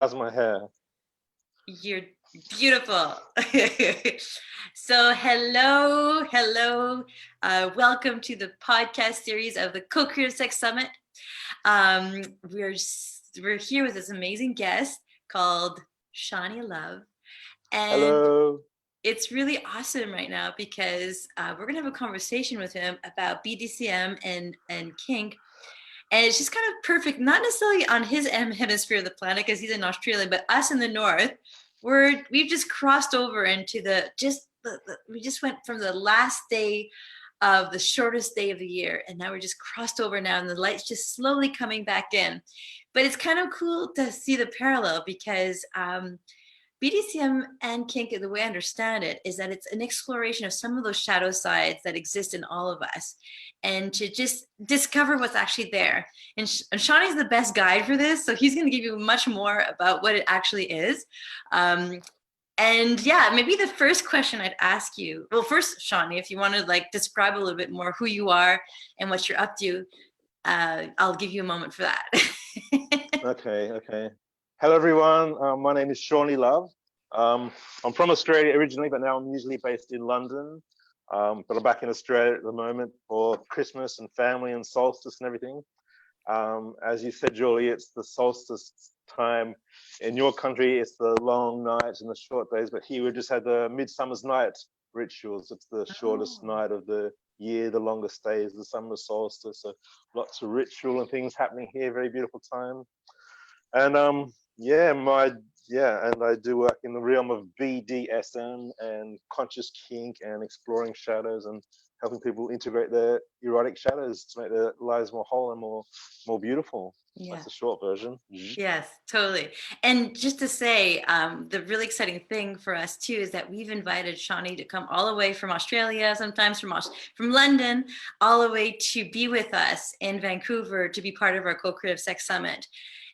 How's my hair? You're beautiful. So hello. Welcome to the podcast series of the Co-Creative Sex Summit. Um, we're we're here with this amazing guest called Seani Love, and Hello. it's really awesome right now because we're gonna have a conversation with him about BDSM and kink. And it's just kind of perfect, not necessarily on his hemisphere of the planet because he's in Australia, but us in the north, we've just crossed over into we just went from the last day of the shortest day of the year, and now we're just crossed over now, and the light's just slowly coming back in. But it's kind of cool to see the parallel because BDSM and kink, the way I understand it, is that it's an exploration of some of those shadow sides that exist in all of us, and to just discover what's actually there. And Seani's the best guide for this, so he's going to give you much more about what it actually is. And yeah, maybe the first question I'd ask you, well, first, Seani, if you want to like describe a little bit more who you are and what you're up to, I'll give you a moment for that. Okay. Hello, everyone. My name is Seani Love. I'm from Australia originally, but now I'm usually based in London. But I'm back in Australia at the moment for Christmas and family and solstice and everything. As you said, Julie, it's the solstice time. In your country, it's the long nights and the short days, but here we just had the midsummer's night rituals. It's the shortest night of the year, the longest day is the summer solstice. So lots of ritual and things happening here. Very beautiful time. And and I do work in the realm of BDSM and conscious kink and exploring shadows and helping people integrate their erotic shadows to make their lives more whole and more beautiful. Yeah. That's the short version. Yes, totally. And just to say, the really exciting thing for us too is that we've invited Seani to come all the way from Australia, sometimes from London, all the way to be with us in Vancouver to be part of our Co-Creative Sex Summit.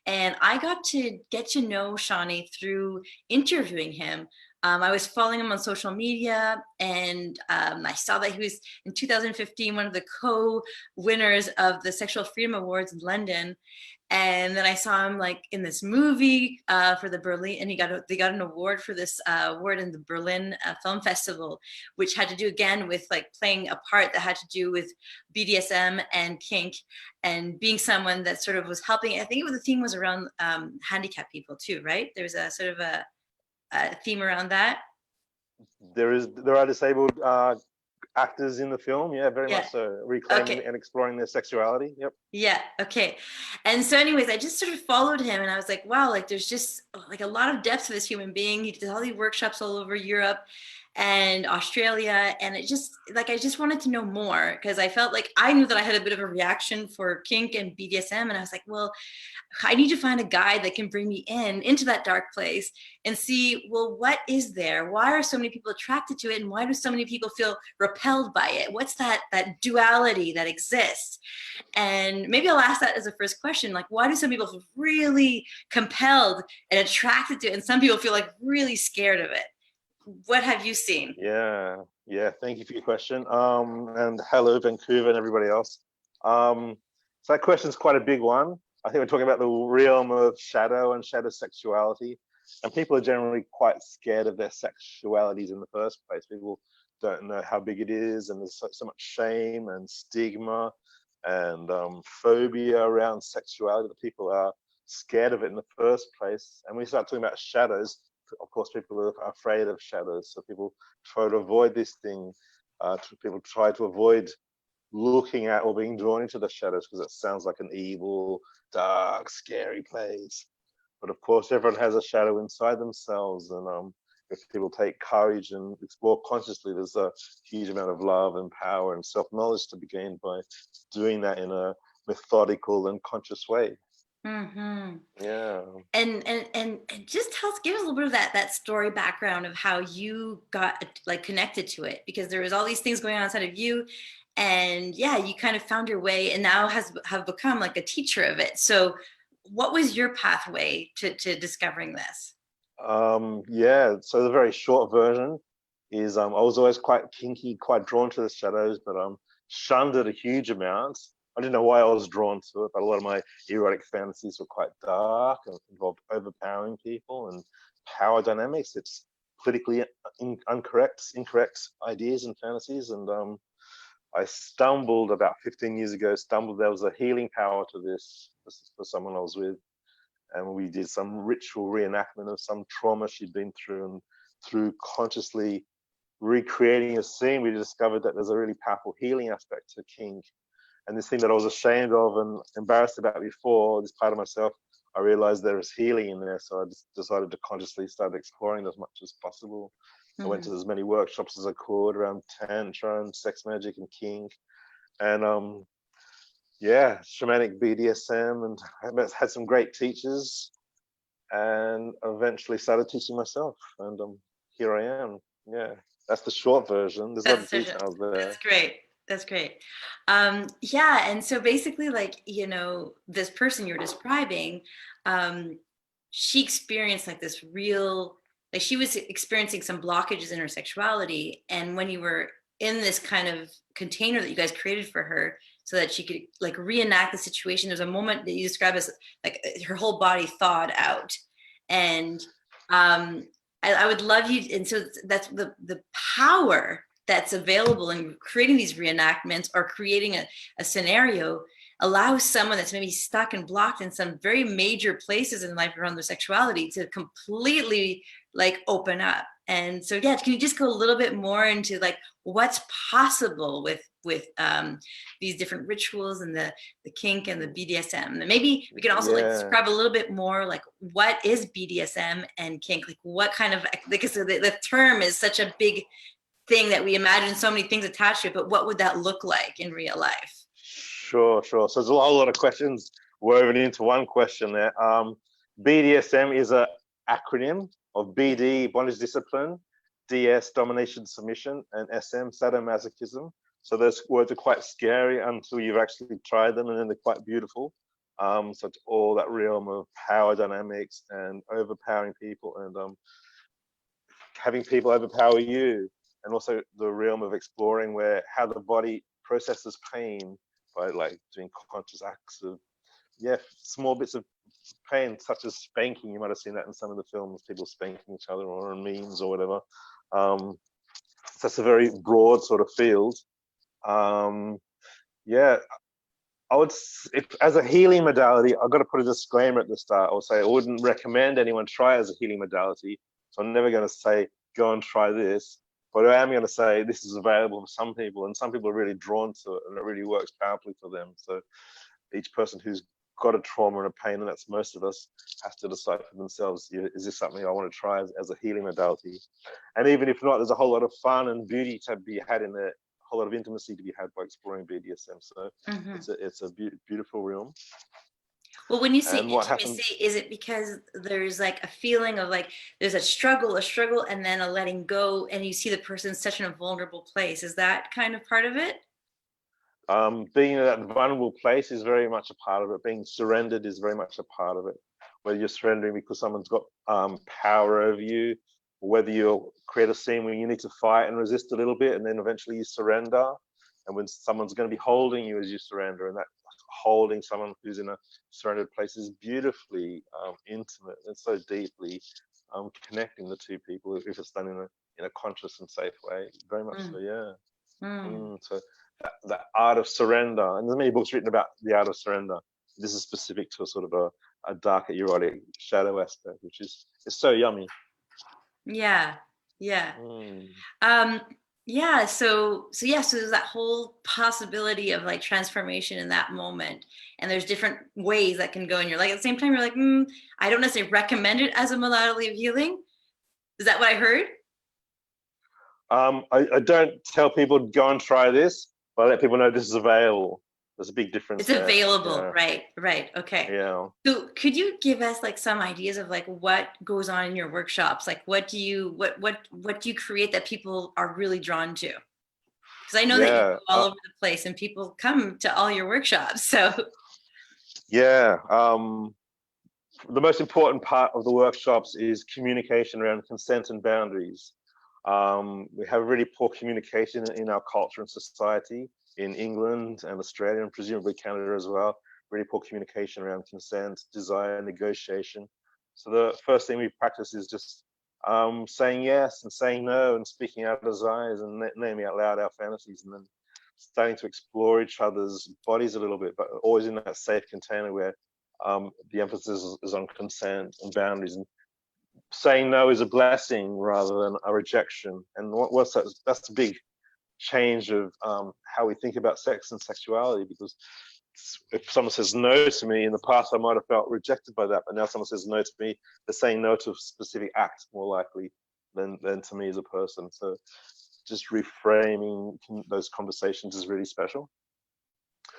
And I got to get to know Seani through interviewing him. I was following him on social media, and I saw that he was in 2015 one of the co-winners of the Sexual Freedom Awards in London. And then I saw him like in this movie for the Berlin, and they got an award for this award in the Berlin Film Festival, which had to do again with like playing a part that had to do with BDSM and kink, and being someone that sort of was helping. I think the theme was around handicapped people too, right? There's a sort of a theme around that. There are disabled actors in the film, very much so, reclaiming and exploring their sexuality. Yeah, okay. And so anyways, I just sort of followed him, and I was like, wow, like there's just like a lot of depth to this human being. He did all these workshops all over Europe and Australia, and it just like I just wanted to know more because I felt like I knew that I had a bit of a reaction for kink and BDSM, and I was like, well, I need to find a guide that can bring me into that dark place and see, well, what is there? Why are so many people attracted to it? And why do so many people feel repelled by it? What's that duality that exists? And maybe I'll ask that as a first question. Like, why do some people feel really compelled and attracted to it? And some people feel like really scared of it. What have you seen? Yeah. Thank you for your question. And hello, Vancouver and everybody else. So that question is quite a big one. I think we're talking about the realm of shadow and shadow sexuality, and people are generally quite scared of their sexualities in the first place. People don't know how big it is, and there's so much shame and stigma and phobia around sexuality that people are scared of it in the first place. And when we start talking about shadows, of course, people are afraid of shadows, so people try to avoid this thing. People try to avoid looking at or being drawn into the shadows because it sounds like an evil, dark, scary place. But of course, everyone has a shadow inside themselves, and if people take courage and explore consciously, there's a huge amount of love and power and self-knowledge to be gained by doing that in a methodical and conscious way. Mm-hmm. Yeah. And just give us a little bit of that story background of how you got like connected to it, because there was all these things going on inside of you, and yeah, you kind of found your way and now have become like a teacher of it. So what was your pathway to discovering this? So the very short version is I was always quite kinky, quite drawn to the shadows, but shunned it a huge amount. I didn't know why I was drawn to it, but a lot of my erotic fantasies were quite dark and involved overpowering people and power dynamics. It's politically incorrect ideas and fantasies. And I stumbled about 15 years ago, there was a healing power to this for someone I was with. And we did some ritual reenactment of some trauma she'd been through. And through consciously recreating a scene, we discovered that there's a really powerful healing aspect to kink. And this thing that I was ashamed of and embarrassed about before, this part of myself, I realized there was healing in there. So I just decided to consciously start exploring as much as possible. I went to as many workshops as I could around tantra and sex magic and kink. And yeah, shamanic BDSM, and I had some great teachers, and eventually started teaching myself. And here I am. Yeah, that's the short version. There's other details there. That's great. That's great. Yeah, and so basically, like, you know, this person you're describing, she experienced like this real, like she was experiencing some blockages in her sexuality, and when you were in this kind of container that you guys created for her so that she could like reenact the situation, there's a moment that you describe as like her whole body thawed out. And I would love you, and so that's the power that's available in creating these reenactments or creating a scenario allows someone that's maybe stuck and blocked in some very major places in life around their sexuality to completely like open up. And so, yeah, can you just go a little bit more into like what's possible with these different rituals and the kink and the BDSM? And maybe we can also like describe a little bit more like what is BDSM and kink, like what kind of, because the term is such a big thing that we imagine so many things attached to it, but what would that look like in real life? Sure. So there's a whole lot of questions woven into one question there. BDSM is an acronym of BD, bondage discipline, DS, domination submission, and SM, sadomasochism. So those words are quite scary until you've actually tried them, and then they're quite beautiful. So it's all that realm of power dynamics and overpowering people and having people overpower you. And also the realm of exploring how the body processes pain by like doing conscious acts of, small bits of pain, such as spanking. You might have seen that in some of the films, people spanking each other or in memes or whatever. So that's a very broad sort of field. Yeah, I would, as a healing modality, I've got to put a disclaimer at the start. I would say I wouldn't recommend anyone try as a healing modality. So I'm never going to say, go and try this. But I am going to say this is available for some people, and some people are really drawn to it, and it really works powerfully for them. So each person who's got a trauma and a pain, and that's most of us, has to decide for themselves, is this something I want to try as a healing modality? And even if not, there's a whole lot of fun and beauty to be had in there, a whole lot of intimacy to be had by exploring BDSM. So it's a beautiful realm. Well, when you say intimacy, is it because there's like a feeling of like there's a struggle, and then a letting go, and you see the person such in a vulnerable place? Is that kind of part of it? Being in that vulnerable place is very much a part of it. Being surrendered is very much a part of it. Whether you're surrendering because someone's got power over you, or whether you create a scene where you need to fight and resist a little bit, and then eventually you surrender. And when someone's going to be holding you as you surrender, and that holding someone who's in a surrendered place is beautifully intimate and so deeply connecting the two people if it's done in a conscious and safe way. Very much so, yeah. So that art of surrender, and there's many books written about the art of surrender. This is specific to a sort of a darker erotic shadow aspect, which is so yummy. Yeah. So there's that whole possibility of like transformation in that moment, and there's different ways that can go, and you're like at the same time you're like I don't necessarily recommend it as a modality of healing. Is that what I heard? I don't tell people to go and try this, but I let people know this is available. There's a big difference. It's available, right. Okay. Yeah. So could you give us like some ideas of like what goes on in your workshops? Like what do you create that people are really drawn to? Because I know that you go all over the place and people come to all your workshops. So the most important part of the workshops is communication around consent and boundaries. We have really poor communication in our culture and society. in England and Australia, and presumably Canada as well. Really poor communication around consent, desire, negotiation. So the first thing we practice is just saying yes and saying no and speaking out of desires and naming out loud our fantasies, and then starting to explore each other's bodies a little bit, but always in that safe container where the emphasis is on consent and boundaries. And saying no is a blessing rather than a rejection. And what's that? That's a big change of how we think about sex and sexuality, because if someone says no to me, in the past I might have felt rejected by that, but now someone says no to me, they're saying no to a specific act more likely than to me as a person. So just reframing those conversations is really special.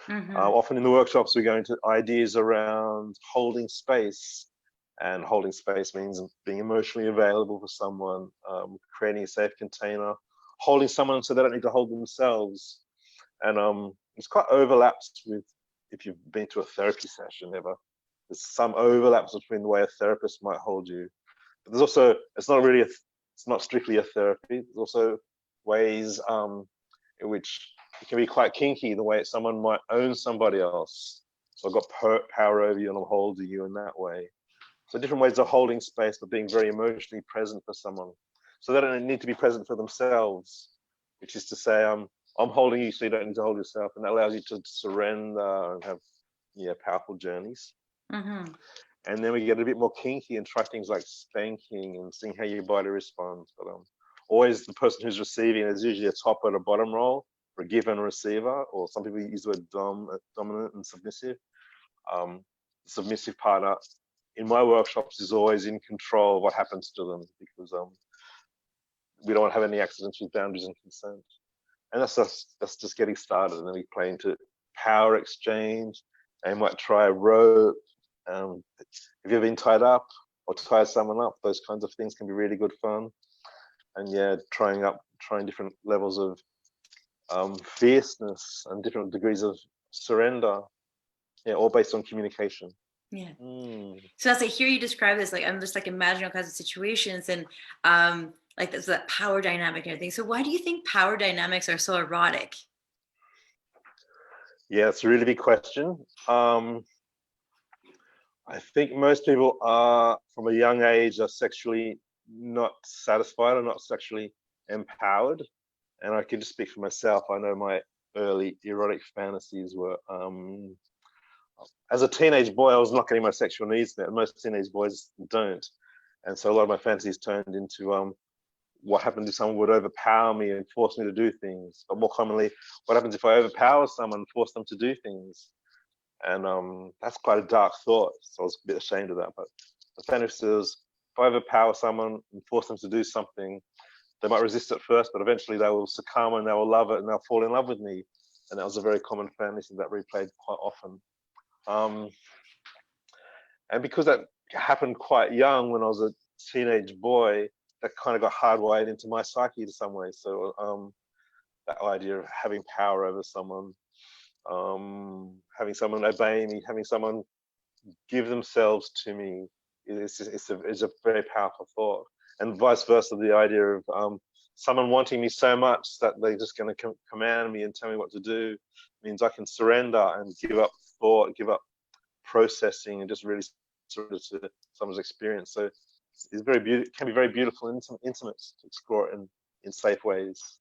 Often in the workshops we go into ideas around holding space, and holding space means being emotionally available for someone, creating a safe container, holding someone so they don't need to hold themselves. And it's quite overlaps with, if you've been to a therapy session ever, there's some overlaps between the way a therapist might hold you. But there's also, it's not strictly a therapy. There's also ways in which it can be quite kinky, the way someone might own somebody else. So I've got power over you and I'm holding you in that way. So different ways of holding space, but being very emotionally present for someone. So they don't need to be present for themselves, which is to say, I'm holding you so you don't need to hold yourself. And that allows you to surrender and have powerful journeys. And then we get a bit more kinky and try things like spanking and seeing how your body responds. But always the person who's receiving, there's usually a top and a bottom role for a giver and a receiver, or some people use the word dominant and submissive. The submissive partner in my workshops is always in control of what happens to them, because we don't want to have any accidents with boundaries and consent. And that's just getting started. And then we play into power exchange, and might try rope. Have you ever been tied up or tied someone up? Those kinds of things can be really good fun. And trying different levels of fierceness and different degrees of surrender. All based on communication. So as I hear you describe this, like I'm just like imagining all kinds of situations, and like there's that power dynamic and everything. So why do you think power dynamics are so erotic? Yeah, it's a really big question. I think most people are, from a young age, are sexually not satisfied or not sexually empowered. And I can just speak for myself. I know my early erotic fantasies were, as a teenage boy, I was not getting my sexual needs met. Most teenage boys don't. And so a lot of my fantasies turned into what happens if someone would overpower me and force me to do things. But more commonly, what happens if I overpower someone and force them to do things? And that's quite a dark thought. So I was a bit ashamed of that. But the fantasy is, if I overpower someone and force them to do something, they might resist at first, but eventually they will succumb and they will love it and they'll fall in love with me. And that was a very common fantasy that replayed quite often. And because that happened quite young, when I was a teenage boy, that kind of got hardwired into my psyche in some way. So that idea of having power over someone, having someone obey me, having someone give themselves to me, is a very powerful thought. And vice versa, the idea of someone wanting me so much that they're just going to command me and tell me what to do means I can surrender and give up thought, give up processing, and just really surrender to someone's experience. So it's can be very beautiful and intimate to explore it in safe ways.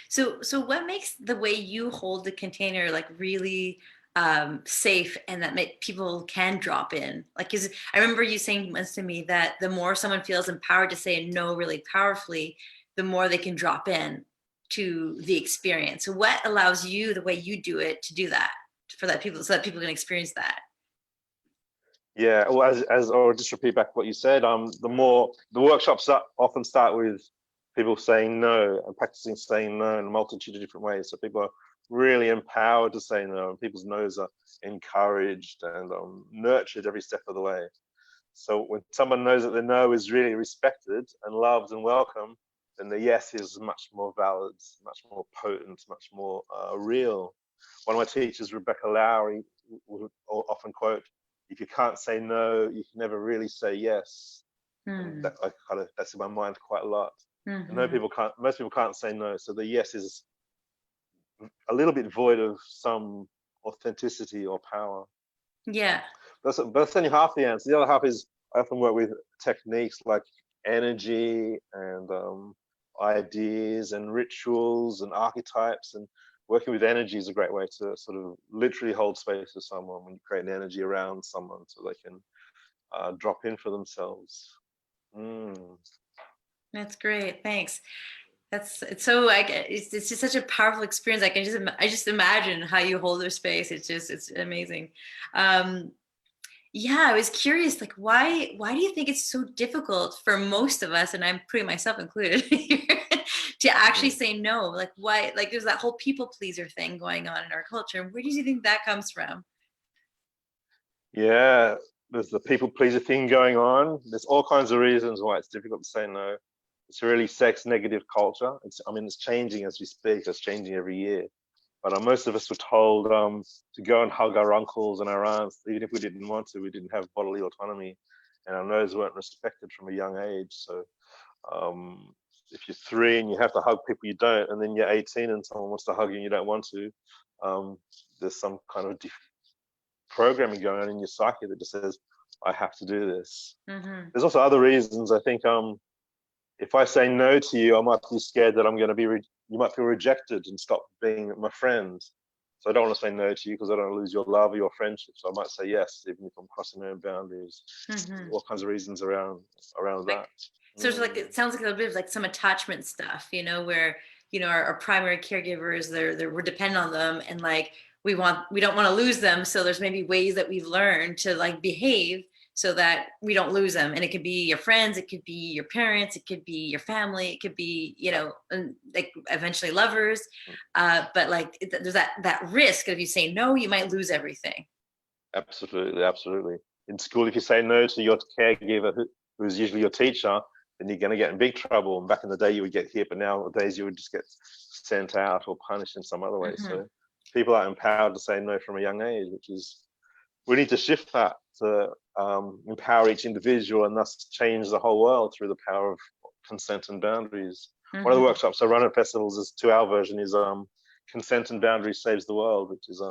So what makes the way you hold the container like really safe, and that people can drop in? Like, because I remember you saying once to me that the more someone feels empowered to say no really powerfully, the more they can drop in to the experience. So what allows you, the way you do it, to do that so that people can experience that? Yeah, well, as I'll just repeat back what you said. The workshops often start with people saying no and practicing saying no in a multitude of different ways. So people are really empowered to say no, and people's no's are encouraged and nurtured every step of the way. So when someone knows that the no is really respected and loved and welcome, then the yes is much more valid, much more potent, much more real. One of my teachers, Rebecca Lowry, would often quote, "If you can't say no, you can never really say yes." That's in my mind quite a lot. Most people can't say no, so the yes is a little bit void of some authenticity or power. Yeah. That's only half the answer. The other half is I often work with techniques like energy and ideas and rituals and archetypes, and working with energy is a great way to sort of literally hold space for someone when you create an energy around someone so they can drop in for themselves. That's great. Thanks. It's so like it's just such a powerful experience. I just imagine how you hold their space. It's amazing. Yeah, I was curious, like why do you think it's so difficult for most of us, and I'm putting myself included here, to actually say no? Like why? Like there's that whole people pleaser thing going on in our culture. Where do you think that comes from? Yeah, there's the people pleaser thing going on. There's all kinds of reasons why it's difficult to say no. It's a really sex negative culture. It's changing as we speak. It's changing every year. But most of us were told to go and hug our uncles and our aunts, even if we didn't want to. We didn't have bodily autonomy, and our no's weren't respected from a young age. So if you're 3 and you have to hug people you don't, and then you're 18 and someone wants to hug you and you don't want to, there's some kind of programming going on in your psyche that just says, I have to do this. There's also other reasons. I think if I say no to you, I might be scared that I'm going to be, you might feel rejected and stop being my friend. So I don't want to say no to you because I don't want to lose your love or your friendship. So I might say yes, even if I'm crossing my own boundaries. All kinds of reasons around that. So it's like, it sounds like a little bit of like some attachment stuff, where, our primary caregivers, we're dependent on them, and like, we don't want to lose them. So there's maybe ways that we've learned to like behave so that we don't lose them. And it could be your friends, it could be your parents, it could be your family, it could be, like eventually lovers. But like there's that risk of, if you say no, you might lose everything. Absolutely. In school, if you say no to your caregiver, who's usually your teacher, then you're going to get in big trouble. And back in the day, you would get hit, but nowadays you would just get sent out or punished in some other way. So people are empowered to say no from a young age, we need to shift that to empower each individual and thus change the whole world through the power of consent and boundaries. One of the workshops I run at festivals is 2-hour version is Consent and Boundaries Saves the World, which is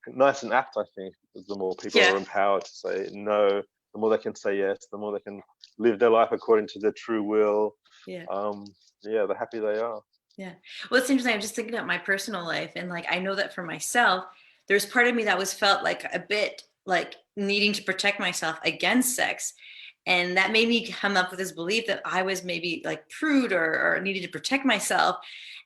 nice and apt, I think, because the more people are empowered to say no, the more they can say yes, the more they can live their life according to their true will. The happier they are. Yeah. Well, it's interesting. I'm just thinking about my personal life, and like I know that for myself, there's part of me that was felt like a bit like needing to protect myself against sex. And that made me come up with this belief that I was maybe like prude or needed to protect myself.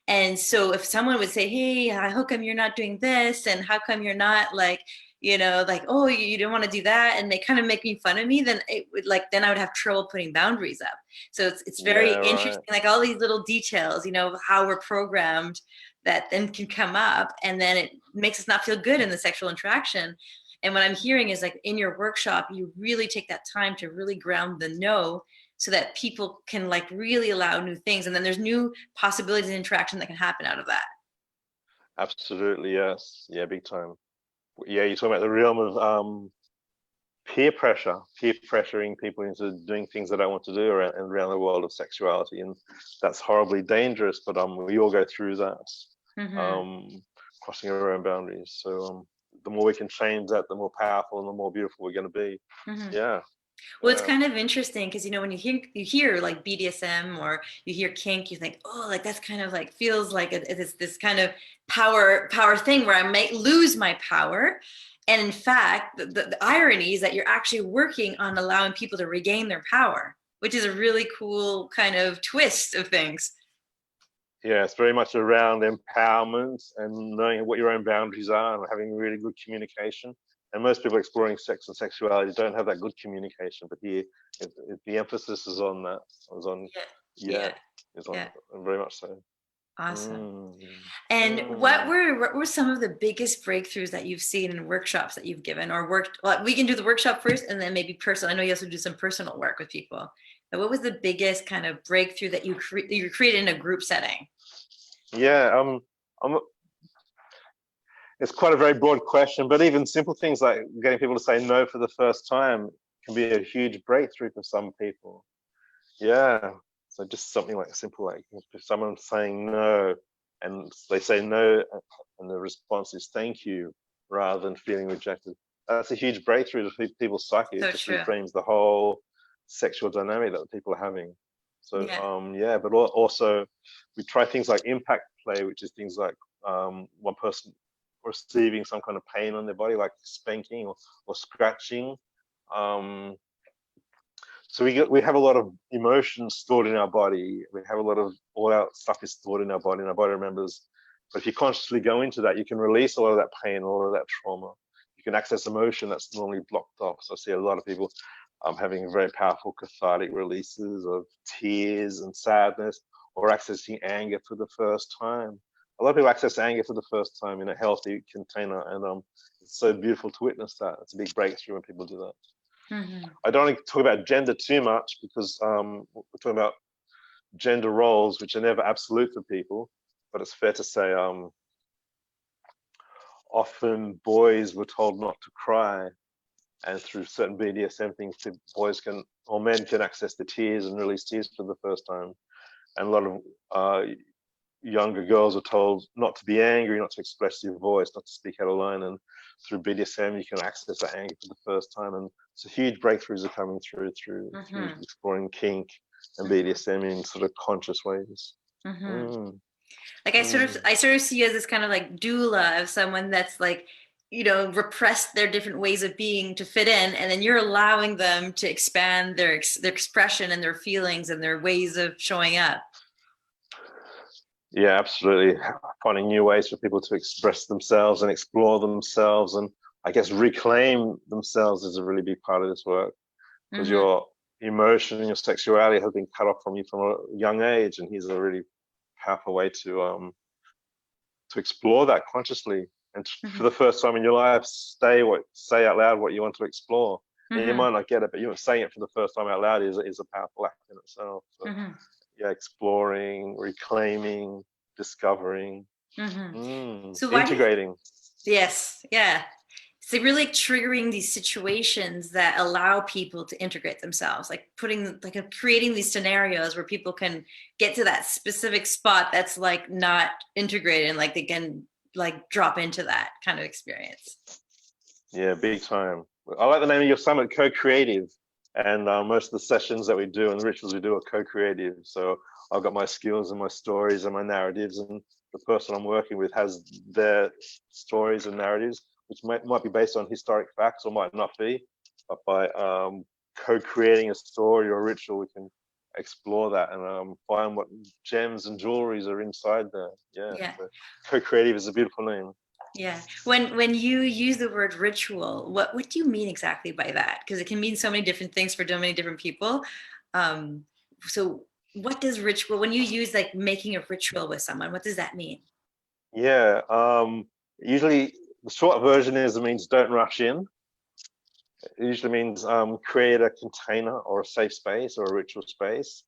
And so if someone would say, hey, how come you're not doing this? And how come you're not like, like, oh, you don't want to do that, and they kind of make me fun of me, then it would then I would have trouble putting boundaries up. So it's very interesting, like all these little details, how we're programmed, that then can come up, and then it makes us not feel good in the sexual interaction. And what I'm hearing is like in your workshop, you really take that time to really ground the no, so that people can like really allow new things, and then there's new possibilities and interaction that can happen out of that. Absolutely, yes. Yeah, big time. Yeah, you're talking about the realm of peer pressuring people into doing things they don't want to do around the world of sexuality, and that's horribly dangerous. But we all go through that, crossing our own boundaries. So the more we can change that, the more powerful and the more beautiful we're going to be. Well, it's kind of interesting because when you hear like BDSM or you hear kink, you think, oh, like that's kind of like feels like it's this kind of power thing where I might lose my power. And in fact, the irony is that you're actually working on allowing people to regain their power, which is a really cool kind of twist of things. Yeah, it's very much around empowerment and knowing what your own boundaries are and having really good communication. And most people exploring sex and sexuality don't have that good communication, but here the emphasis is on that. Very much so. Awesome. And what were some of the biggest breakthroughs that you've seen in workshops that you've given or worked? Well, we can do the workshop first and then maybe personal. I know you also do some personal work with people. But what was the biggest kind of breakthrough that you created in a group setting? Yeah, it's quite a very broad question, but even simple things like getting people to say no for the first time can be a huge breakthrough for some people. Yeah, so just something like simple, like if someone's saying no, and they say no, and the response is thank you, rather than feeling rejected. That's a huge breakthrough to people's psyche. So It just true. reframes the whole sexual dynamic that people are having. So Yeah. but also we try things like impact play, which is things like one person receiving some kind of pain on their body, like spanking or scratching. So we have a lot of emotions stored in our body. We have a lot of, all our stuff is stored in our body, and our body remembers. But if you consciously go into that, you can release a lot of that pain, a lot of that trauma. You can access emotion that's normally blocked off. So I see a lot of people having very powerful cathartic releases of tears and sadness, or accessing anger for the first time. A lot of people access anger for the first time in a healthy container, and it's so beautiful to witness that. It's a big breakthrough when people do that. I don't want to talk about gender too much, because we're talking about gender roles, which are never absolute for people, but it's fair to say often boys were told not to cry, and through certain BDSM things, boys can, or men can, access the tears and release tears for the first time. And a lot of younger girls are told not to be angry, not to express your voice, not to speak out of line. And through BDSM, you can access that anger for the first time. And so huge breakthroughs are coming through exploring kink and BDSM in sort of conscious ways. Like I sort of see you as this kind of like doula of someone that's like, you know, repressed their different ways of being to fit in, and then you're allowing them to expand their expression and their feelings and their ways of showing up. Yeah, absolutely. Finding new ways for people to express themselves and explore themselves, and I guess reclaim themselves is a really big part of this work, because your emotion and your sexuality has been cut off from you from a young age, and here's a really powerful way to explore that consciously, and for the first time in your life, say out loud what you want to explore. And you might not get it, but you know, saying it for the first time out loud is a powerful act in itself. So, yeah, exploring, reclaiming, discovering, So integrating. Yes, yeah. So really triggering these situations that allow people to integrate themselves, like creating these scenarios where people can get to that specific spot that's like not integrated, and like they can like drop into that kind of experience. Yeah, big time. I like the name of your summit, Co-Creative. And most of the sessions that we do and the rituals we do are co-creative. So I've got my skills and my stories and my narratives, and the person I'm working with has their stories and narratives, which might be based on historic facts or might not be. But by co-creating a story or a ritual, we can explore that and find what gems and jewelries are inside there. Yeah. So co-creative is a beautiful name. Yeah. When you use the word ritual, what do you mean exactly by that? Because it can mean so many different things for so many different people. So what does ritual, when you use like making a ritual with someone, what does that mean? Yeah. Usually the short version is, it means don't rush in. It usually means create a container or a safe space or a ritual space.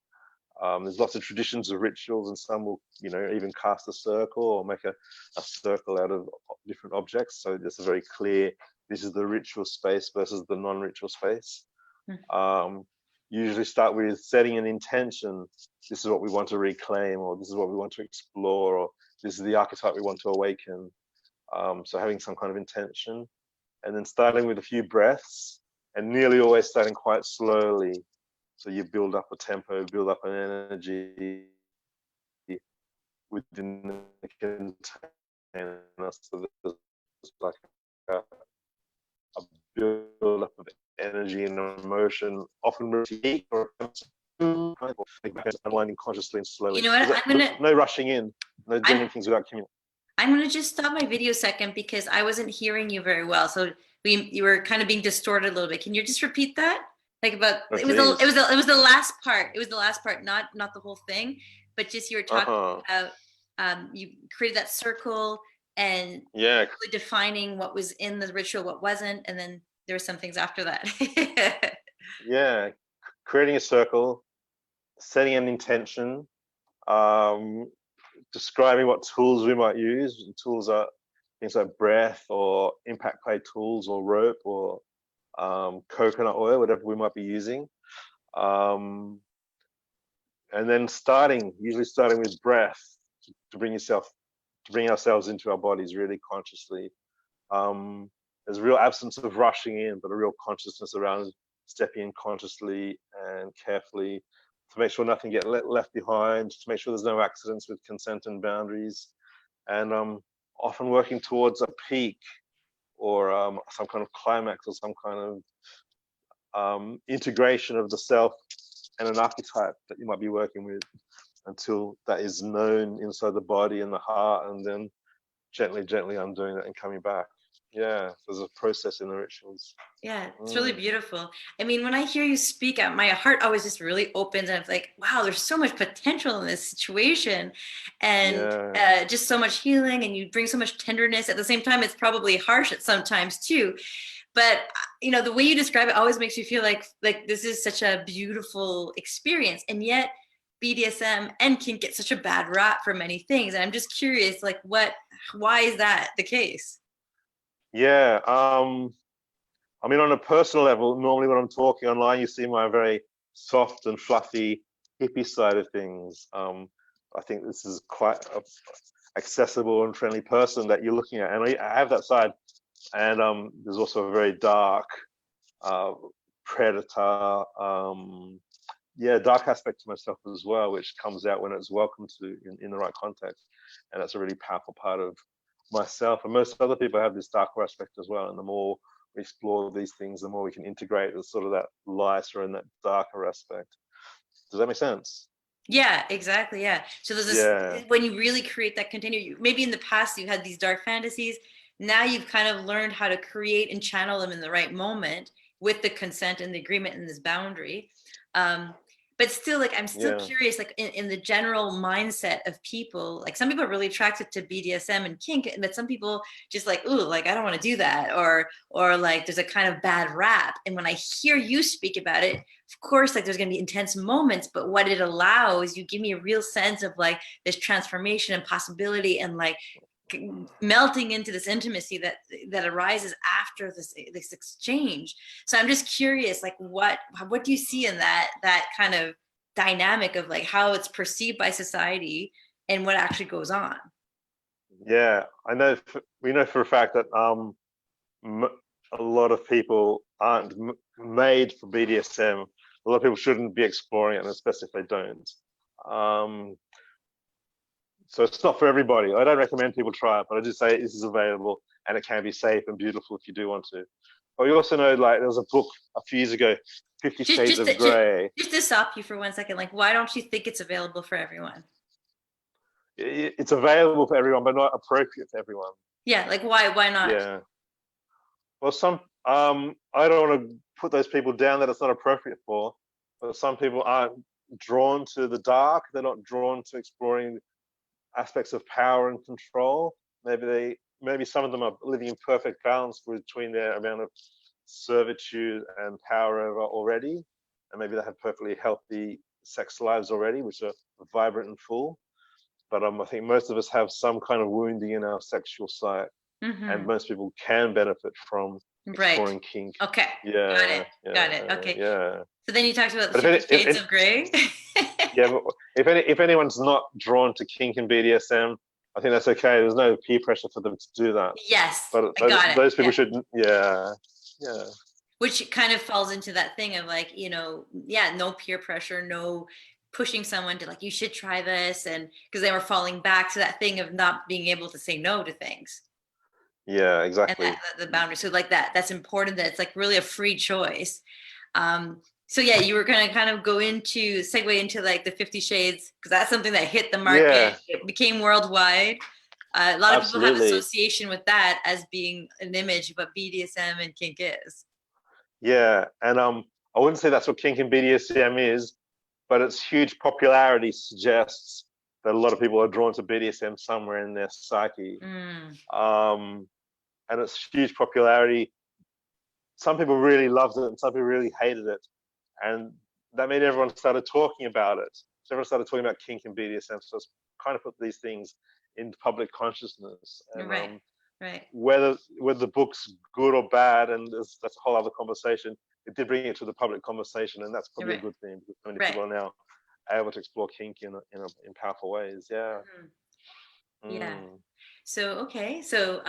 There's lots of traditions of rituals, and some will, you know, even cast a circle or make a circle out of different objects. So there's a very clear, this is the ritual space versus the non-ritual space. Usually start with setting an intention. This is what we want to reclaim, or this is what we want to explore, or this is the archetype we want to awaken. So having some kind of intention, and then starting with a few breaths, and nearly always starting quite slowly. So you build up a tempo, build up an energy within the container. So there's like a build up of energy and emotion, often unique or unwinding consciously and slowly. You know what? No rushing in, no doing things without communicating. I'm gonna just stop my video a second because I wasn't hearing you very well. So you were kind of being distorted a little bit. Can you just repeat that? Like about it was the last part. It was the last part, not the whole thing, but just you were talking about you created that circle and really defining what was in the ritual, what wasn't, and then there were some things after that. Yeah, creating a circle, setting an intention, describing what tools we might use. Tools are things like breath or impact play tools or rope or coconut oil, whatever we might be using. And then usually starting with breath to bring yourself to bring ourselves into our bodies really consciously. There's a real absence of rushing in, but a real consciousness around stepping in consciously and carefully to make sure nothing gets left behind, to make sure there's no accidents with consent and boundaries, and often working towards a peak or some kind of climax or some kind of integration of the self and an archetype that you might be working with until that is known inside the body and the heart, and then gently undoing that and coming back. Yeah, there's a process in the rituals. Yeah, it's really beautiful. I mean, when I hear you speak, my heart always just really opens, and I'm like, wow, there's so much potential in this situation, and just so much healing, and you bring so much tenderness. At the same time, it's probably harsh at sometimes too. But you know, the way you describe it always makes you feel like this is such a beautiful experience, and yet BDSM and kink get such a bad rap for many things. And I'm just curious, like, why is that the case? Yeah, I mean, on a personal level, normally when I'm talking online, you see my very soft and fluffy hippie side of things. I think this is quite an accessible and friendly person that you're looking at, and I have that side. And there's also a very dark predator, dark aspect to myself as well, which comes out when it's welcome to in the right context, and that's a really powerful part of myself. And most other people have this darker aspect as well, and the more we explore these things, the more we can integrate the sort of that lighter and that darker aspect. Does that make sense? Yeah, exactly. Yeah. So there's this, when you really create that container, maybe in the past you had these dark fantasies. Now you've kind of learned how to create and channel them in the right moment with the consent and the agreement and this boundary. But still, like, I'm still curious, like in the general mindset of people, like some people are really attracted to BDSM and kink, but some people just like, ooh, like, I don't want to do that. Or like, there's a kind of bad rap. And when I hear you speak about it, of course, like there's going to be intense moments, but what it allows, you give me a real sense of like this transformation and possibility and like melting into this intimacy that arises after this exchange. So I'm just curious, like what do you see in that kind of dynamic of like how it's perceived by society and what actually goes on? Yeah, we know for a fact that a lot of people aren't made for BDSM. A lot of people shouldn't be exploring it, and especially if they don't. So it's not for everybody. I don't recommend people try it, but I just say this is available and it can be safe and beautiful if you do want to. But we also know, like, there was a book a few years ago, 50 Shades of Grey. Just to stop you for 1 second, like, why don't you think it's available for everyone? It's available for everyone, but not appropriate for everyone. Yeah, like why not? Yeah. Well, I don't want to put those people down that it's not appropriate for, but some people aren't drawn to the dark. They're not drawn to exploring aspects of power and control. Maybe some of them are living in perfect balance between their amount of servitude and power over already, and maybe they have perfectly healthy sex lives already, which are vibrant and full. But I think most of us have some kind of wounding in our sexual side, and most people can benefit from exploring kink. Okay. Yeah. Got it. Okay. Yeah. So then you talked about the 50 Shades of Grey. Yeah, but if anyone's not drawn to kink and BDSM, I think that's okay. There's no peer pressure for them to do that. Yes, but those people shouldn't. Yeah. Which kind of falls into that thing of like, no peer pressure, no pushing someone to like, you should try this, and because they were falling back to that thing of not being able to say no to things. Yeah, exactly. And the boundary. So like that's important, that it's like really a free choice. So yeah, you were going to kind of segue into like the 50 Shades, because that's something that hit the market. Yeah. It became worldwide. A lot of people have association with that as being an image of what BDSM and kink is. Yeah, and I wouldn't say that's what kink and BDSM is, but its huge popularity suggests that a lot of people are drawn to BDSM somewhere in their psyche. And its huge popularity, some people really loved it and some people really hated it. And that made everyone started talking about it. So everyone started talking about kink and BDSM. So it's kind of put these things into public consciousness. And, right. Whether the book's good or bad, and that's a whole other conversation, it did bring it to the public conversation, and that's probably a good thing, because so many people are now able to explore kink in powerful ways. Yeah. Yeah. Mm. So okay. So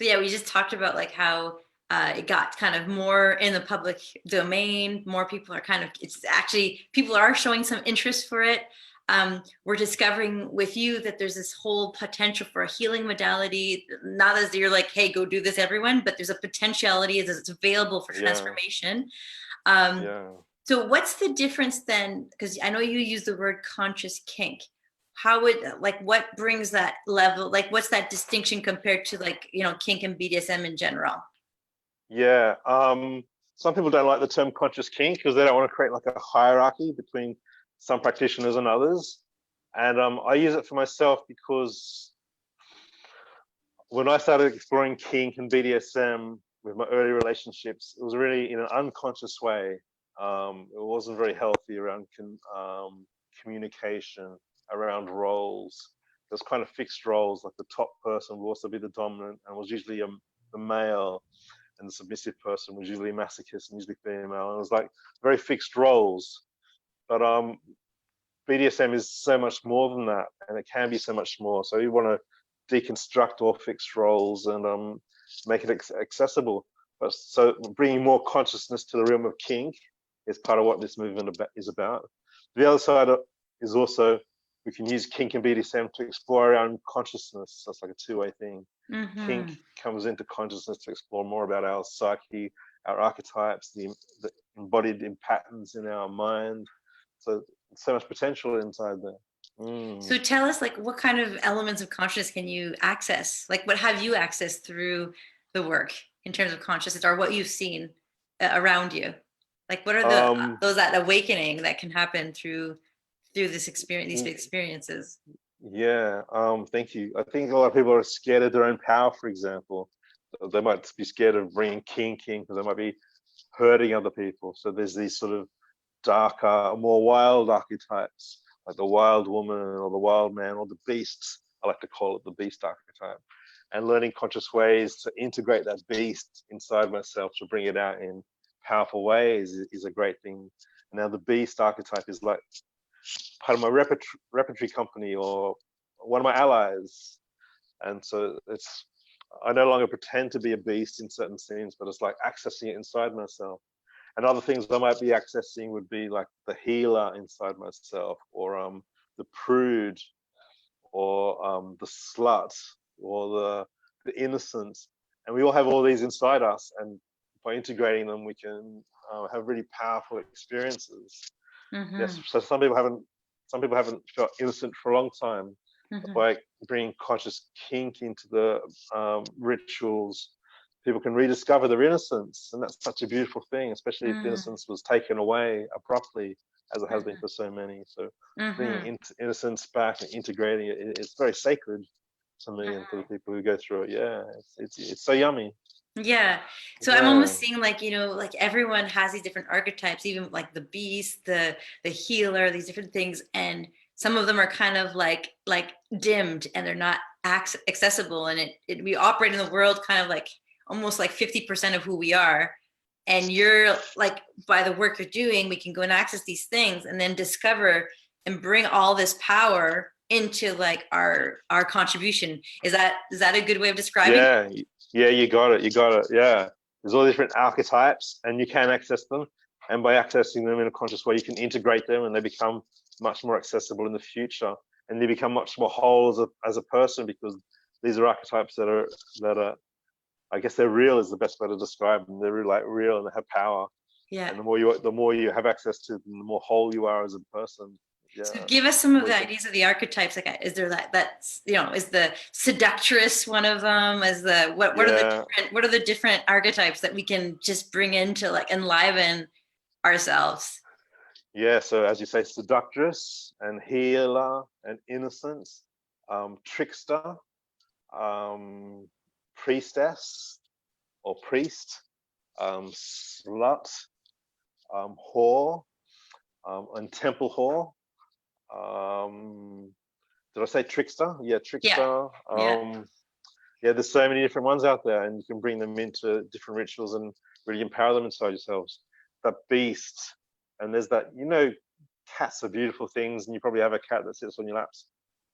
yeah, we just talked about like how it got kind of more in the public domain. More people are kind of, it's actually, people are showing some interest for it. We're discovering with you that there's this whole potential for a healing modality. Not as you're like, hey, go do this, everyone, but there's a potentiality as it's available for Yeah, transformation. Um, yeah. so what's the difference then? Because I know you use the word conscious kink. How would, like, what brings that level? Like, what's that distinction compared to, like, you know, kink and BDSM in general? Yeah. Some people don't like the term conscious kink because they don't want to create like a hierarchy between some practitioners and others. And I use it for myself because when I started exploring kink and BDSM with my early relationships, it was really in an unconscious way. It wasn't very healthy around communication, around roles. There's kind of fixed roles, like the top person will also be the dominant, and was usually the male, and the submissive person was usually masochist and usually female. And it was like very fixed roles. But BDSM is so much more than that, and it can be so much more. So you want to deconstruct all fixed roles and make it accessible. But so bringing more consciousness to the realm of kink is part of what this movement is about. The other side is also we can use kink and BDSM to explore our own consciousness. That's like a two-way thing. Kink comes into consciousness to explore more about our psyche, our archetypes, the embodied in patterns in our mind. So much potential inside there. So tell us, like, what kind of elements of consciousness can you access? Like, what have you accessed through the work in terms of consciousness, or what you've seen around you? Like, what are the those that awakening that can happen through this experience, these experiences? Yeah, thank you. I think a lot of people are scared of their own power, for example. They might be scared of bringing kink in because they might be hurting other people. So there's these sort of darker, more wild archetypes, like the wild woman or the wild man or the beasts. I like to call it the beast archetype. And learning conscious ways to integrate that beast inside myself to bring it out in powerful ways is a great thing. Now the beast archetype is like part of my repertory company or one of my allies. And so I no longer pretend to be a beast in certain scenes, but it's like accessing it inside myself. And other things I might be accessing would be like the healer inside myself, or the prude, or the slut, or the innocent. And we all have all these inside us. And by integrating them, we can have really powerful experiences. Yes. So some people haven't felt innocent for a long time. By bringing conscious kink into the rituals, people can rediscover their innocence, and that's such a beautiful thing, especially if innocence was taken away abruptly, as it has been for so many. So bringing innocence back and integrating it's very sacred to me and for the people who go through it. Yeah, it's so yummy. Yeah. So I'm almost seeing, like, you know, like everyone has these different archetypes, even like the beast, the healer, these different things, and some of them are kind of like dimmed and they're not accessible, and we operate in the world kind of like almost like 50% of who we are. And you're like, by the work you're doing, we can go and access these things and then discover and bring all this power into like our contribution. Is that a good way of describing it? Yeah, you got it. Yeah, there's all different archetypes, and you can access them. And by accessing them in a conscious way, you can integrate them, and they become much more accessible in the future. And they become much more whole as a person, because these are archetypes that are, I guess they're real is the best way to describe them. They're really, like, real, and they have power. Yeah. And the more you have access to them, the more whole you are as a person. Yeah. So give us some of the ideas of the archetypes. Like, is there that's, you know, is the seductress one of them? Is the what are the different archetypes that we can just bring into like enliven ourselves? Yeah, so as you say, seductress and healer and innocence, trickster, priestess or priest, slut, whore, and temple whore. Did I say trickster? Yeah, trickster. Yeah, there's so many different ones out there, and you can bring them into different rituals and really empower them inside yourselves. That beast, and there's that, cats are beautiful things, and you probably have a cat that sits on your laps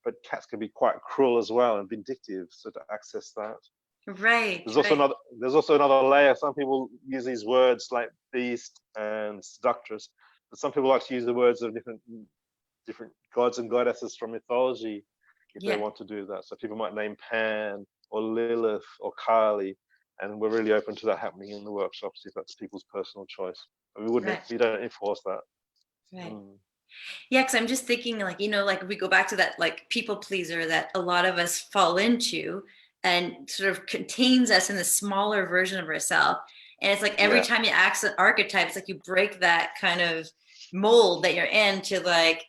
but cats can be quite cruel as well and vindictive. So to access that. Right. There's also another layer. Some people use these words like beast and seductress, but some people like to use the words of different gods and goddesses from mythology if they want to do that. So people might name Pan or Lilith or Kali, and we're really open to that happening in the workshops if that's people's personal choice. We don't enforce that. Right. Yeah, because I'm just thinking, like, like we go back to that, like, people pleaser that a lot of us fall into, and sort of contains us in the smaller version of ourselves. And it's like every time you access archetypes, it's like you break that kind of mold that you're in to like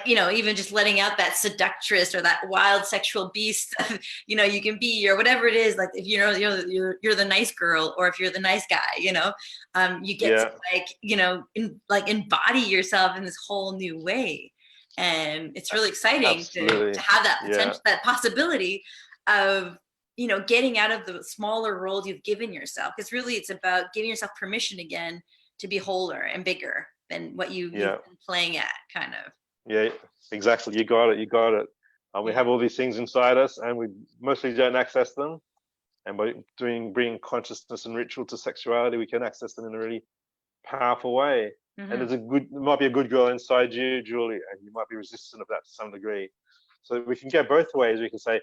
even just letting out that seductress or that wild sexual beast you can be, or whatever it is. Like if you're the nice girl, or if you're the nice guy, you get to embody yourself in this whole new way. And it's really exciting to have that potential, that possibility of getting out of the smaller roles you've given yourself, because really it's about giving yourself permission again to be wholer and bigger than what you've been playing at, kind of. Yeah, exactly. You got it. We have all these things inside us, and we mostly don't access them. And by bringing consciousness and ritual to sexuality, we can access them in a really powerful way. And there might be a good girl inside you, Julie, and you might be resistant of that to some degree. So we can go both ways. We can say,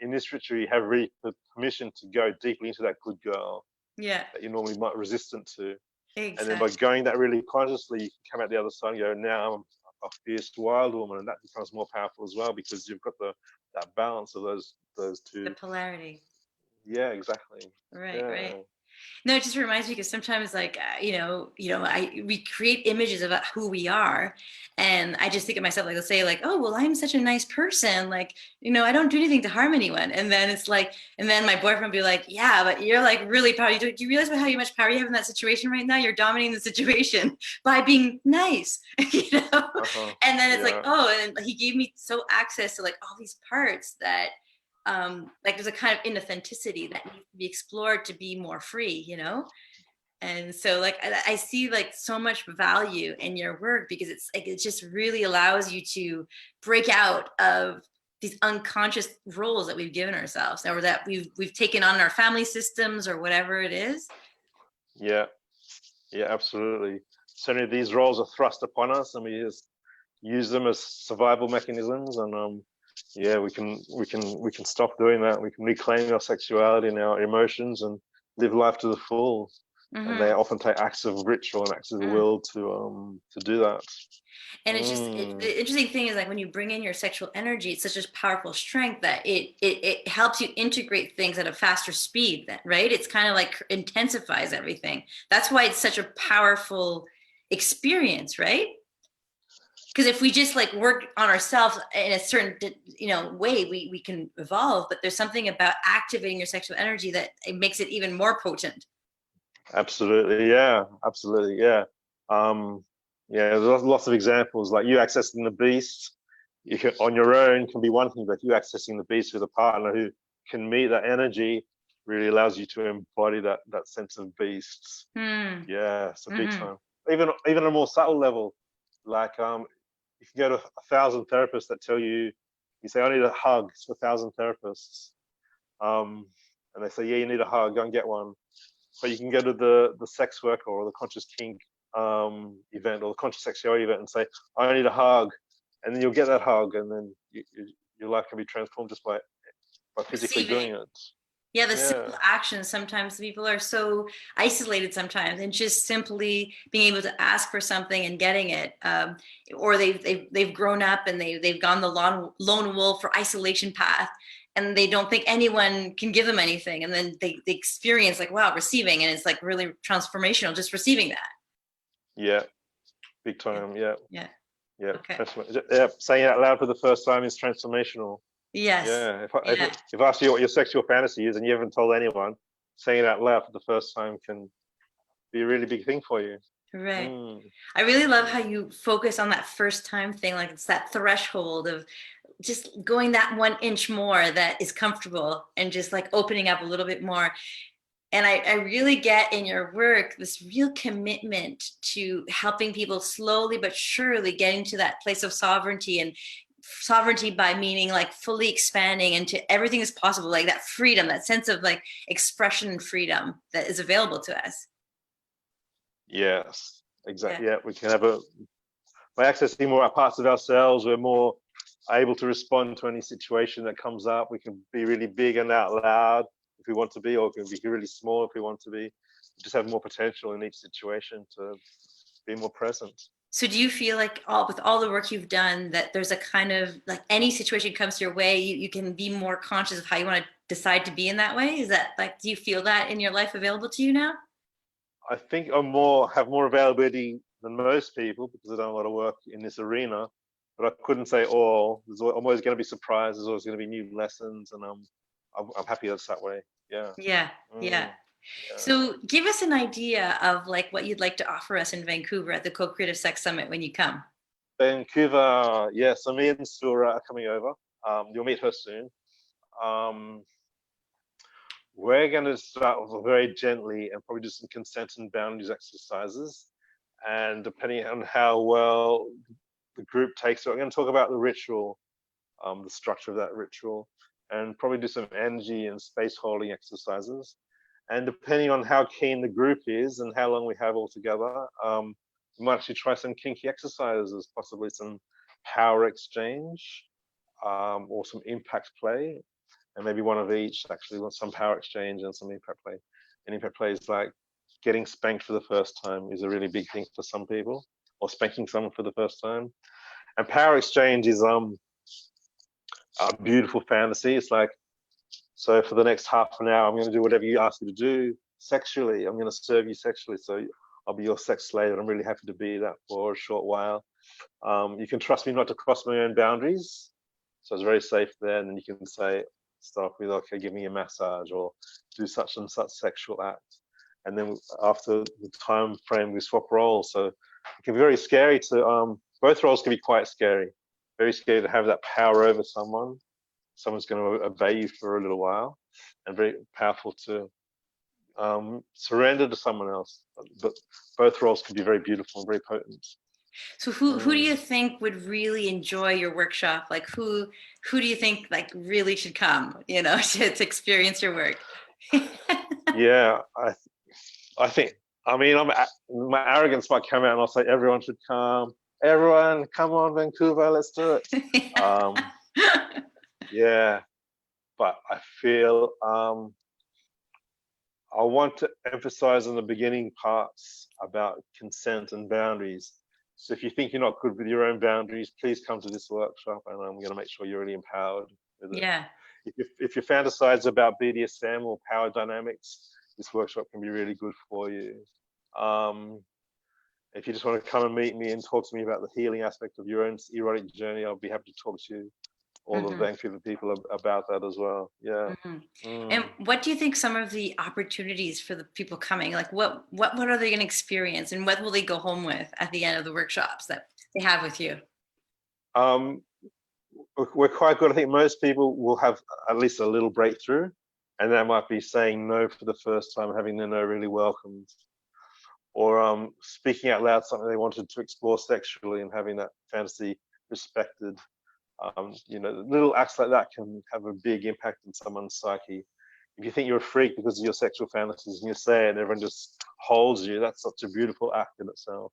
in this ritual, you have really the permission to go deeply into that good girl that you normally might be resistant to. Exactly. And then by going that really consciously, you can come out the other side and go, now I'm a fierce wild woman, and that becomes more powerful as well, because you've got that balance of those two. The polarity. Yeah, exactly. Right. No, it just reminds me, because sometimes, like, we create images about who we are, and I just think of myself, like, let's say, like, oh, well, I'm such a nice person, like, I don't do anything to harm anyone. And then it's like, and then my boyfriend will be like, yeah, but you're like really powerful. Do you realize how much power you have in that situation right now? You're dominating the situation by being nice, And then it's like, oh, and he gave me access to like all these parts that like there's a kind of inauthenticity that needs to be explored to be more free, And so like I see like so much value in your work, because it's like it just really allows you to break out of these unconscious roles that we've given ourselves, or that we've taken on our family systems or whatever it is. Yeah, absolutely. Certainly these roles are thrust upon us, and we just use them as survival mechanisms, and we can stop doing that. We can reclaim our sexuality and our emotions and live life to the full. And they often take acts of ritual and acts of will to do that. And it's just the interesting thing is, like, when you bring in your sexual energy, it's such a powerful strength that it helps you integrate things at a faster speed. Right? It's kind of like intensifies everything. That's why it's such a powerful experience, right? Because if we just like work on ourselves in a certain way, we can evolve. But there's something about activating your sexual energy that it makes it even more potent. Absolutely, yeah. There's lots of examples, like you accessing the beast. You can, on your own, can be one thing, but you accessing the beast with a partner who can meet that energy really allows you to embody that sense of beasts. Yeah, it's a big time. Even on a more subtle level, like you can go to 1,000 therapists that tell you say, I need a hug. It's for 1,000 therapists. And they say, yeah, you need a hug, go and get one. But you can go to the sex worker or the Conscious Kink event or the Conscious Sexuality event and say, I need a hug. And then you'll get that hug, and then your life can be transformed just by physically doing it. Yeah, the simple actions. Sometimes people are so isolated sometimes, and just simply being able to ask for something and getting it, or they've grown up and they've gone the lone wolf or isolation path, and they don't think anyone can give them anything, and then they experience like, wow, receiving, and it's like really transformational just receiving that. Yeah, big time. Yeah. Okay. Saying it out loud for the first time is transformational. Yes. Yeah. If I ask you what your sexual fantasy is and you haven't told anyone, saying it out loud for the first time can be a really big thing for you. Right. I really love how you focus on that first time thing. Like, it's that threshold of just going that 1 inch more that is comfortable, and just like opening up a little bit more. And I really get in your work this real commitment to helping people slowly but surely getting to that place of sovereignty and sovereignty by meaning like fully expanding into everything is possible, like that freedom, that sense of like expression and freedom that is available to us. Yes, exactly. Yeah, we can have by accessing more parts of ourselves, we're more able to respond to any situation that comes up. We can be really big and out loud if we want to be, or we can be really small if we want to be. We just have more potential in each situation to be more present. So do you feel like with all the work you've done that there's a kind of like any situation comes your way, you can be more conscious of how you want to decide to be in that way? Is that like, do you feel that in your life available to you now? I think I have more availability than most people because I've done a lot of work in this arena, but I couldn't say all. I'm always going to be surprised. There's always going to be new lessons, and I'm happy that's that way. Yeah. Yeah. Yeah. So give us an idea of like what you'd like to offer us in Vancouver at the Co-Creative Sex Summit when you come. Vancouver, yeah. So me and Sura are coming over. You'll meet her soon. We're going to start off very gently and probably do some consent and boundaries exercises. And depending on how well the group takes it, we're going to talk about the ritual, the structure of that ritual, and probably do some energy and space holding exercises. And depending on how keen the group is and how long we have all together, we might actually try some kinky exercises, possibly some power exchange, or some impact play, and maybe one of each. Actually, some power exchange and some impact play. And impact play is like getting spanked for the first time is a really big thing for some people, or spanking someone for the first time. And power exchange is a beautiful fantasy. It's like, so for the next half an hour, I'm going to do whatever you ask me to do sexually. I'm going to serve you sexually. So I'll be your sex slave, and I'm really happy to be that for a short while. You can trust me not to cross my own boundaries. So it's very safe there. And then you can start with, okay, give me a massage or do such and such sexual act. And then after the time frame, we swap roles. So it can be very scary to, both roles can be quite scary. Very scary to have that power over someone. Someone's going to obey you for a little while, and very powerful to surrender to someone else. But both roles can be very beautiful and very potent. So who do you think would really enjoy your workshop? Like who do you think like really should come, to experience your work? Yeah, I think, my arrogance might come out and I'll say everyone should come. Everyone, come on, Vancouver, let's do it. Yeah, but I feel I want to emphasize in the beginning parts about consent and boundaries. So if you think you're not good with your own boundaries, please come to this workshop, and I'm going to make sure you're really empowered with it. Yeah. If you fantasize about BDSM or power dynamics, this workshop can be really good for you. If you just want to come and meet me and talk to me about the healing aspect of your own erotic journey, I'll be happy to talk to you, all the Vancouver people, about that as well. Yeah. And what do you think some of the opportunities for the people coming, like what are they going to experience, and what will they go home with at the end of the workshops that they have with you? We're quite good. I think most people will have at least a little breakthrough, and that might be saying no for the first time, having their no really welcomed, or speaking out loud something they wanted to explore sexually and having that fantasy respected. Little acts like that can have a big impact on someone's psyche. If you think you're a freak because of your sexual fantasies and you say it and everyone just holds you, that's such a beautiful act in itself.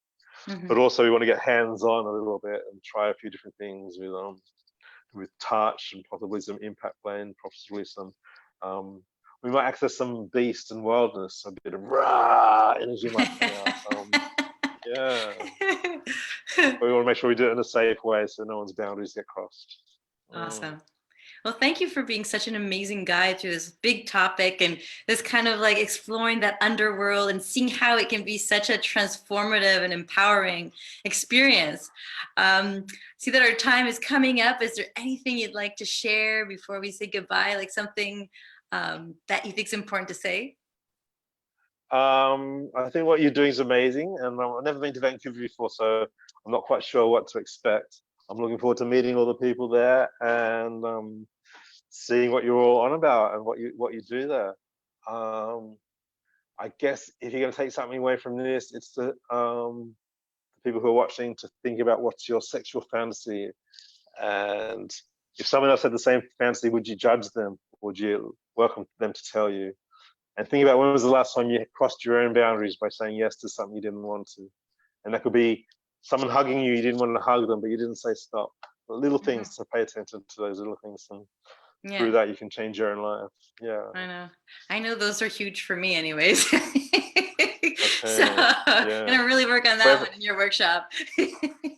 But also we want to get hands-on a little bit and try a few different things with touch and possibly some impact play and possibly some we might access some beast and wildness, a bit of raw energy might come out. Yeah. But we want to make sure we do it in a safe way so no one's boundaries get crossed. Awesome. Well, thank you for being such an amazing guide through this big topic and this kind of like exploring that underworld and seeing how it can be such a transformative and empowering experience. See that our time is coming up. Is there anything you'd like to share before we say goodbye? Like something that you think is important to say? I think what you're doing is amazing, and I've never been to Vancouver before, so I'm not quite sure what to expect. I'm looking forward to meeting all the people there and seeing what you're all on about and what you do there. I guess if you're going to take something away from this, it's the people who are watching to think about what's your sexual fantasy And if someone else had the same fantasy, would you judge them? Would you welcome them to tell you? And think about when was the last time you crossed your own boundaries by saying yes to something you didn't want to. And that could be someone hugging you, you didn't want to hug them, but you didn't say stop. But little things to pay attention to those little things. And through that, you can change your own life. Yeah. I know those are huge for me anyways. Okay. So I'm gonna really work on that one in your workshop.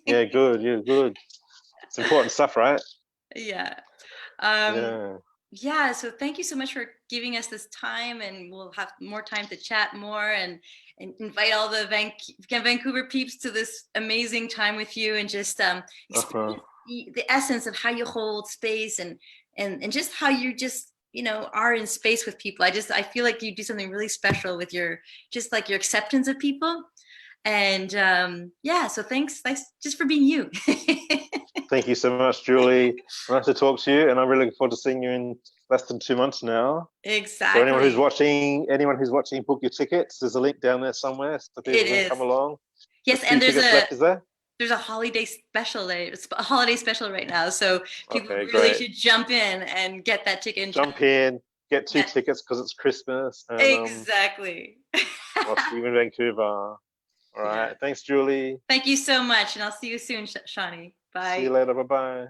Yeah, good. Yeah, good. It's important stuff, right? Yeah. Yeah. So thank you so much for giving us this time, and we'll have more time to chat more and invite all the Vancouver peeps to this amazing time with you, and just experience the essence of how you hold space and just how you just are in space with people. I feel like you do something really special with your acceptance of people. And so thanks just for being you. Thank you so much, Julie. Nice to talk to you, and I'm really looking forward to seeing you in less than 2 months now. Exactly. So anyone who's watching, book your tickets. There's a link down there somewhere, so people can come along. Yes, and there's a holiday special right now, so people really should jump in and get that ticket. Jump in, get 2 tickets because it's Christmas. And, exactly. I'll see you in Vancouver. All right. Thanks, Julie. Thank you so much, and I'll see you soon, Seani. Bye. See you later. Bye-bye.